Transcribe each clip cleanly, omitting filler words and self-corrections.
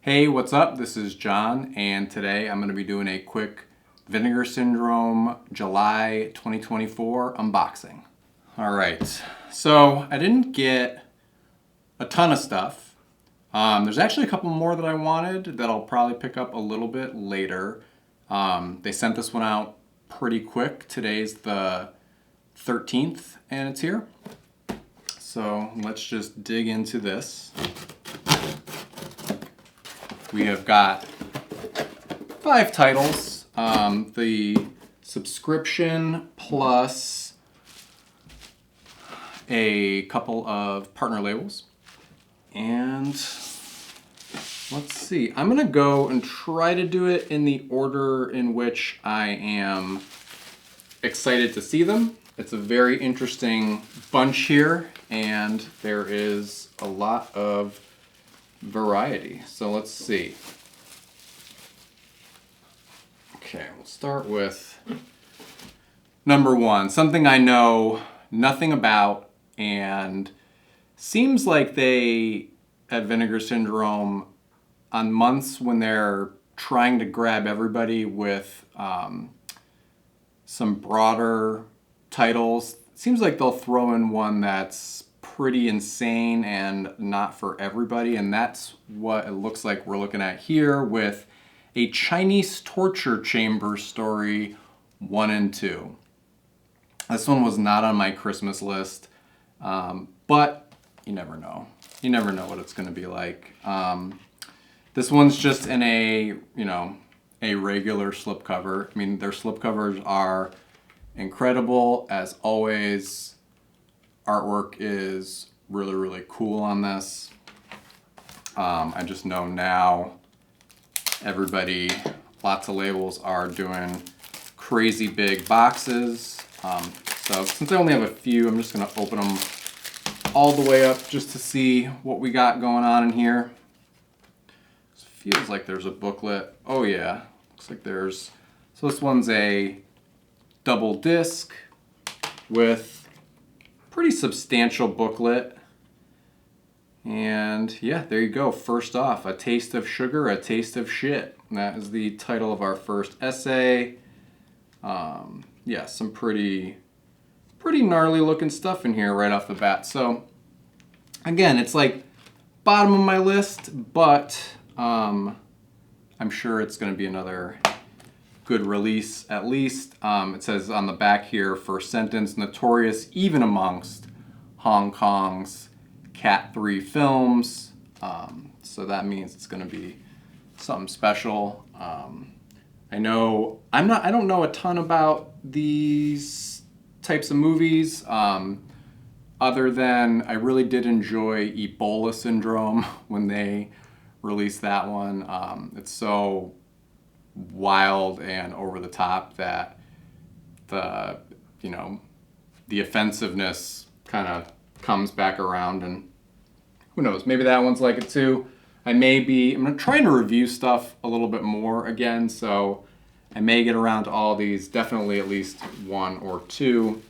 Hey, what's up? This is John, and today I'm going to be doing a quick Vinegar Syndrome July 2024 unboxing. All right, so I didn't get a ton of stuff. There's actually a couple more that I wanted that I'll probably pick up a little bit later. They sent this one out pretty quick. Today's the 13th, and it's here. So let's just dig into this. We have got 5 titles, the subscription plus a couple of partner labels. And let's see, I'm gonna go and try to do it in the order in which I am excited to see them. It's a very interesting bunch here, and there is a lot of variety. So let's see. Okay, we'll start with number 1, something I know nothing about, and seems like they, at Vinegar Syndrome, on months when they're trying to grab everybody with some broader titles, seems like they'll throw in one that's pretty insane and not for everybody, and that's what it looks like we're looking at here with a Chinese torture chamber story 1 and 2. This one was not on my Christmas list, but you never know. You never know what it's going to be like. This one's just in a regular slipcover. I mean, their slipcovers are incredible as always. Artwork is really, really cool on this. I just know now everybody, lots of labels are doing crazy big boxes. So since I only have a few, I'm just going to open them all the way up just to see what we got going on in here. It feels like there's a booklet. Oh yeah, looks like there's, so this one's a double disc with pretty substantial booklet. And yeah, there you go. First off, A Taste of Sugar, A Taste of Shit. And that is the title of our first essay. Yeah, some pretty gnarly looking stuff in here right off the bat. So again, it's like bottom of my list, but I'm sure it's going to be another good release at least. It says on the back here, first sentence, notorious even amongst Hong Kong's Cat 3 films. So that means it's going to be something special. I don't know a ton about these types of movies, other than I really did enjoy Ebola Syndrome when they released that one. It's so wild and over the top that the offensiveness kind of comes back around, and who knows, maybe that one's like it too. I'm trying to review stuff a little bit more again, so I may get around to all these, definitely at least 1 or 2.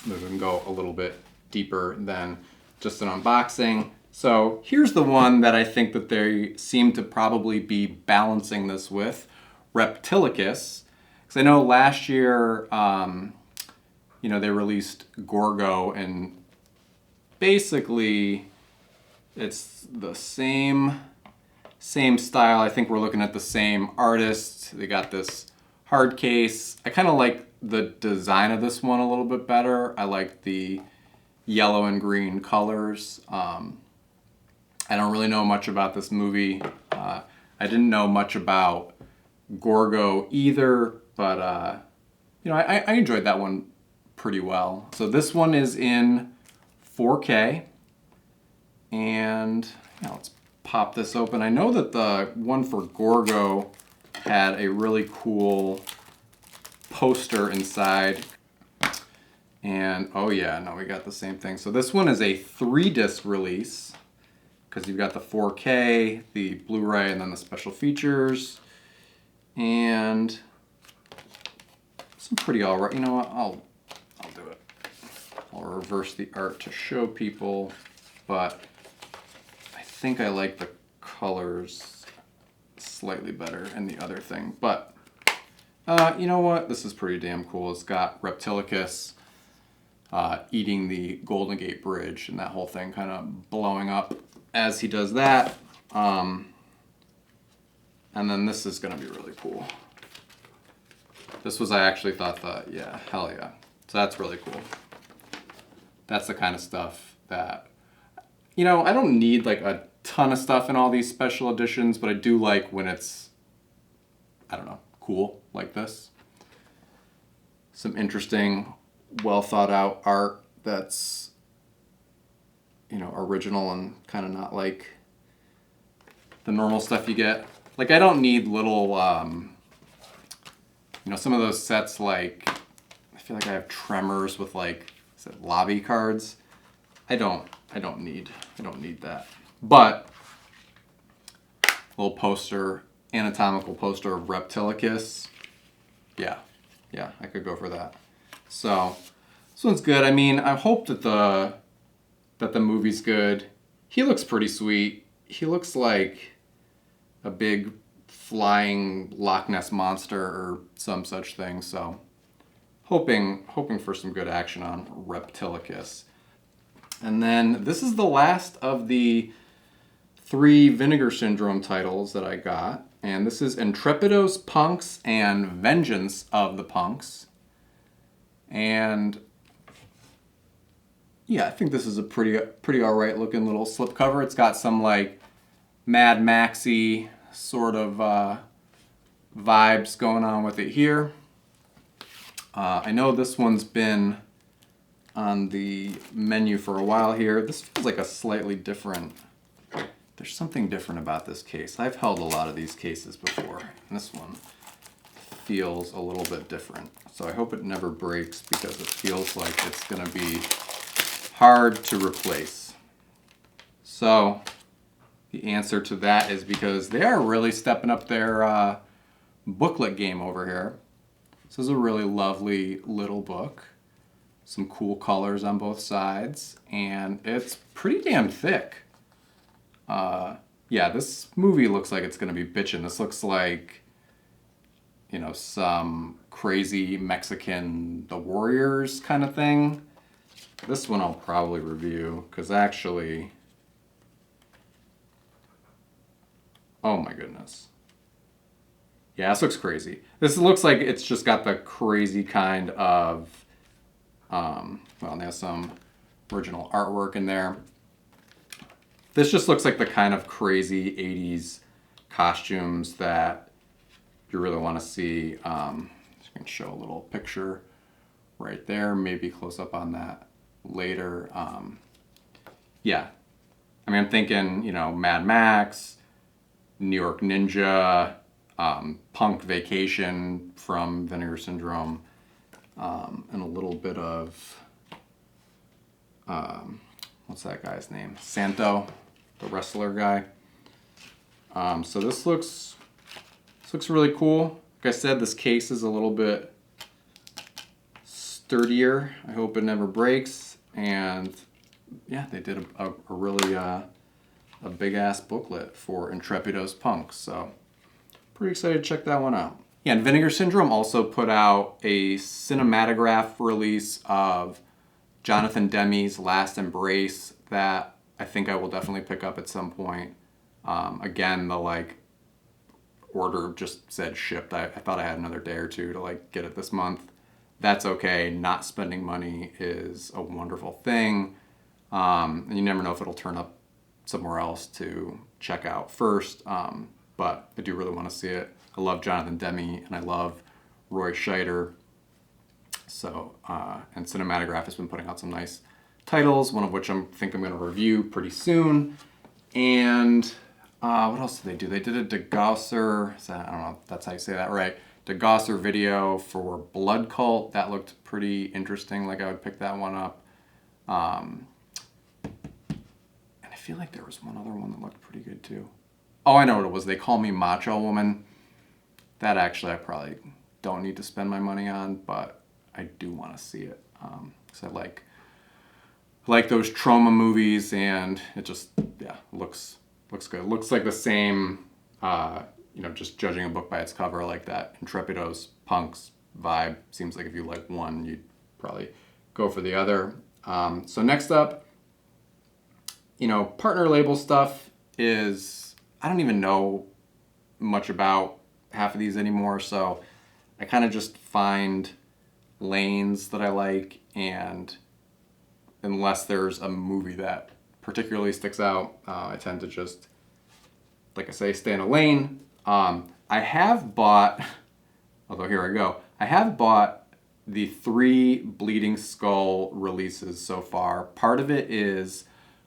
Maybe we can go a little bit deeper than just an unboxing. So here's the one that I think that they seem to probably be balancing this with, Reptilicus. Because I know last year, they released Gorgo, and basically it's the same style. I think we're looking at the same artist. They got this hard case. I kind of like the design of this one a little bit better. I like the yellow and green colors. I don't really know much about this movie. I didn't know much about Gorgo either, but I enjoyed that one pretty well. So this one is in 4K, and let's pop this open. I know that the one for Gorgo had a really cool poster inside, and oh yeah, no, we got the same thing. So this one is a 3-disc release, because you've got the 4K, the Blu-ray, and then the special features, and some pretty alright. You know what? I'll do it. I'll reverse the art to show people, but I think I like the colors slightly better in the other thing. But you know what? This is pretty damn cool. It's got Reptilicus eating the Golden Gate Bridge and that whole thing kind of blowing up as he does that. And then this is going to be really cool. This was, I actually thought that, yeah, hell yeah. So that's really cool. That's the kind of stuff that, you know, I don't need like a ton of stuff in all these special editions, but I do like when it's, I don't know, cool like this. Some interesting, well thought out art that's, you know, original and kind of not like the normal stuff you get. Like, I don't need little, you know, some of those sets, like, I feel like I have Tremors with, like, is it lobby cards? I don't need that. But, little poster, anatomical poster of Reptilicus. Yeah, I could go for that. So, this one's good. I mean, I hope that the movie's good. He looks pretty sweet. He looks like a big flying Loch Ness monster or some such thing. So, hoping for some good action on Reptilicus. And then this is the last of the 3 Vinegar Syndrome titles that I got. And this is Intrepidos Punks and Vengeance of the Punks. And yeah, I think this is a pretty alright looking little slipcover. It's got some like Mad Maxy sort of vibes going on with it here. I know this one's been on the menu for a while here. This feels like a slightly different, there's something different about this case. I've held a lot of these cases before, and this one feels a little bit different. So I hope it never breaks because it feels like it's gonna be hard to replace. So the answer to that is because they are really stepping up their booklet game over here. This is a really lovely little book. Some cool colors on both sides, and it's pretty damn thick. Yeah, this movie looks like it's gonna be bitchin'. This looks like, you know, some crazy Mexican The Warriors kind of thing. This one I'll probably review, because actually, oh my goodness. Yeah, this looks crazy. This looks like it's just got the crazy kind of, well, and there's some original artwork in there. This just looks like the kind of crazy 80s costumes that you really want to see. Just going to show a little picture right there, maybe close up on that later. Yeah, I mean, I'm thinking, you know, Mad Max, New York Ninja, Punk Vacation from Vinegar Syndrome, and a little bit of, what's that guy's name? Santo, the wrestler guy. So this looks really cool. Like I said, this case is a little bit sturdier. I hope it never breaks. And yeah, they did a really a big ass booklet for Intrepidos Punks. So pretty excited to check that one out. Yeah, and Vinegar Syndrome also put out a cinematograph release of Jonathan Demme's Last Embrace that I think I will definitely pick up at some point. Again, the like order just said shipped. I thought I had another day or two to like get it this month. That's okay. Not spending money is a wonderful thing. And you never know if it'll turn up somewhere else to check out first. But I do really want to see it. I love Jonathan Demme and I love Roy Scheider. So, and Cinematograph has been putting out some nice titles, one of which I think I'm going to review pretty soon. And what else did they do? They did a Degausser, I don't know if that's how you say that right, Degausser video for Blood Cult. That looked pretty interesting, like I would pick that one up. And I feel like there was one other one that looked pretty good too. Oh, I know what it was. They Call Me Macho Woman. That actually I probably don't need to spend my money on, but I do want to see it. Because I like those trauma movies, and it just, yeah, looks good. Looks like the same, you know, just judging a book by its cover, like that Intrepidos Punks vibe. Seems like if you like one, you'd probably go for the other. So next up, you know, partner label stuff is, I don't even know much about half of these anymore, so I kind of just find lanes that I like, and unless there's a movie that particularly sticks out, I tend to just, like I say, stay in a lane. I have bought, although here I go, I have bought the 3 Bleeding Skull releases so far. Part of it is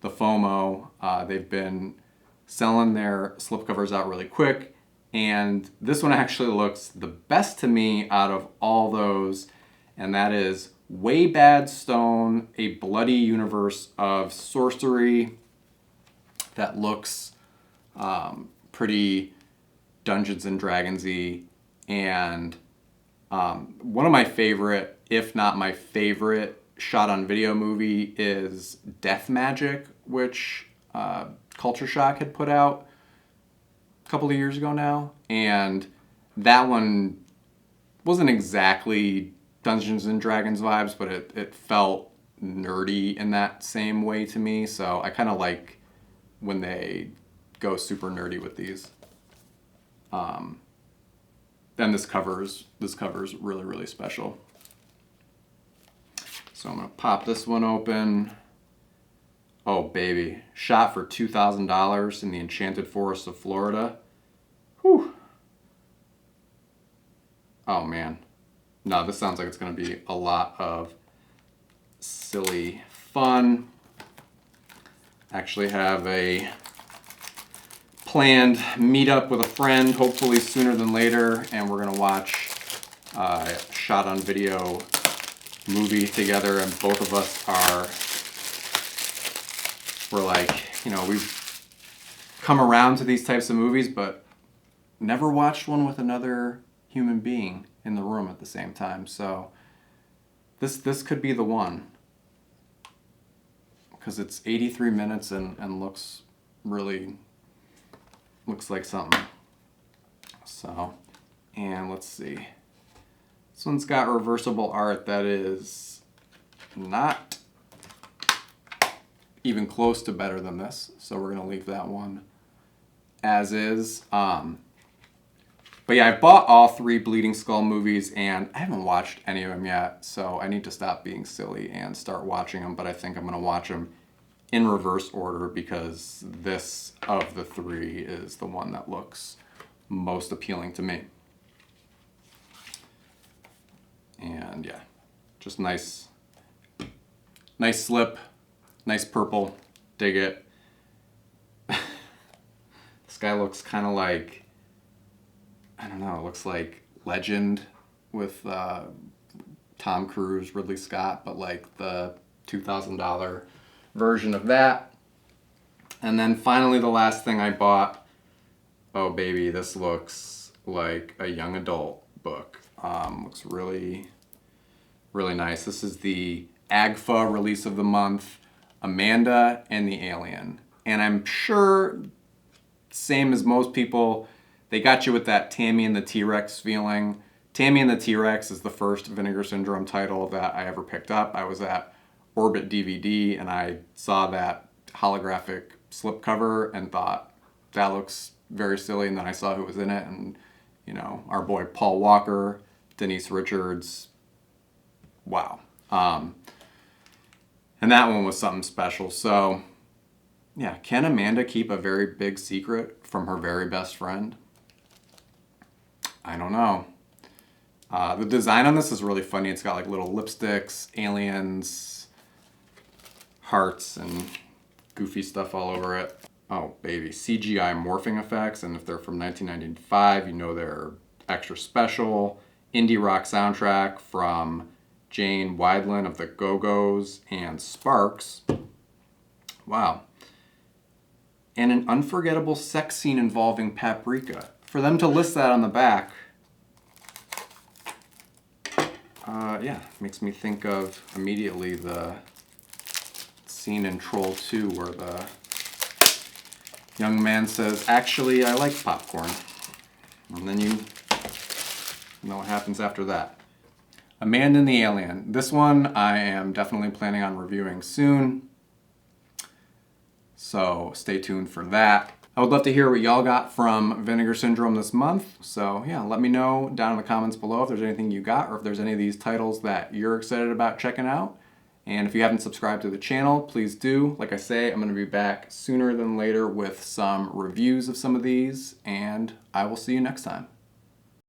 the FOMO. They've been selling their slipcovers out really quick, and this one actually looks the best to me out of all those, and that is Way Bad Stone, A Bloody Universe of Sorcery. That looks pretty Dungeons and Dragons-y, and one of my favorite, if not my favorite, shot on video movie is Death Magic, which Culture Shock had put out a couple of years ago now, and that one wasn't exactly Dungeons and Dragons vibes, but it felt nerdy in that same way to me, so I kind of like when they go super nerdy with these. Then this cover's really, really special. So I'm gonna pop this one open. Oh baby, shot for $2,000 in the Enchanted Forest of Florida. Whew. Oh man. No, this sounds like it's gonna be a lot of silly fun. Actually have a planned meetup with a friend, hopefully sooner than later, and we're gonna watch a shot on video movie together, and both of us we're like, you know, we've come around to these types of movies, but never watched one with another human being in the room at the same time. So this could be the one, because it's 83 minutes and looks like something. So, and let's see. This one's got reversible art that is not even close to better than this, so we're gonna leave that one as is. But yeah, I bought all 3 Bleeding Skull movies, and I haven't watched any of them yet, so I need to stop being silly and start watching them, but I think I'm gonna watch them in reverse order, because this of the 3 is the one that looks most appealing to me. And yeah, just nice slip, nice purple, dig it. This guy looks kind of like, I don't know, it looks like Legend with Tom Cruise, Ridley Scott, but like the $2,000 version of that. And then finally the last thing I bought, oh baby, this looks like a young adult book. Looks really, really nice. This is the AGFA release of the month, Amanda and the Alien. And I'm sure, same as most people, they got you with that Tammy and the T-Rex feeling. Tammy and the T-Rex is the first Vinegar Syndrome title that I ever picked up. I was at Orbit DVD and I saw that holographic slipcover and thought, that looks very silly, and then I saw who was in it, and you know, our boy Paul Walker, Denise Richards, wow. And that one was something special. So yeah, can Amanda keep a very big secret from her very best friend? I don't know. The design on this is really funny. It's got like little lipsticks, aliens, hearts, and goofy stuff all over it. Oh baby, CGI morphing effects, and if they're from 1995, you know they're extra special. Indie rock soundtrack from Jane Wiedlin of the Go-Go's and Sparks. Wow. And an unforgettable sex scene involving paprika. For them to list that on the back, yeah, makes me think of immediately the scene in Troll 2 where the young man says, "Actually, I like popcorn." And then you know what happens after that. Amanda and the Alien. This one I am definitely planning on reviewing soon, so stay tuned for that. I would love to hear what y'all got from Vinegar Syndrome this month. So yeah, let me know down in the comments below if there's anything you got or if there's any of these titles that you're excited about checking out. And if you haven't subscribed to the channel, please do. Like I say, I'm going to be back sooner than later with some reviews of some of these, and I will see you next time.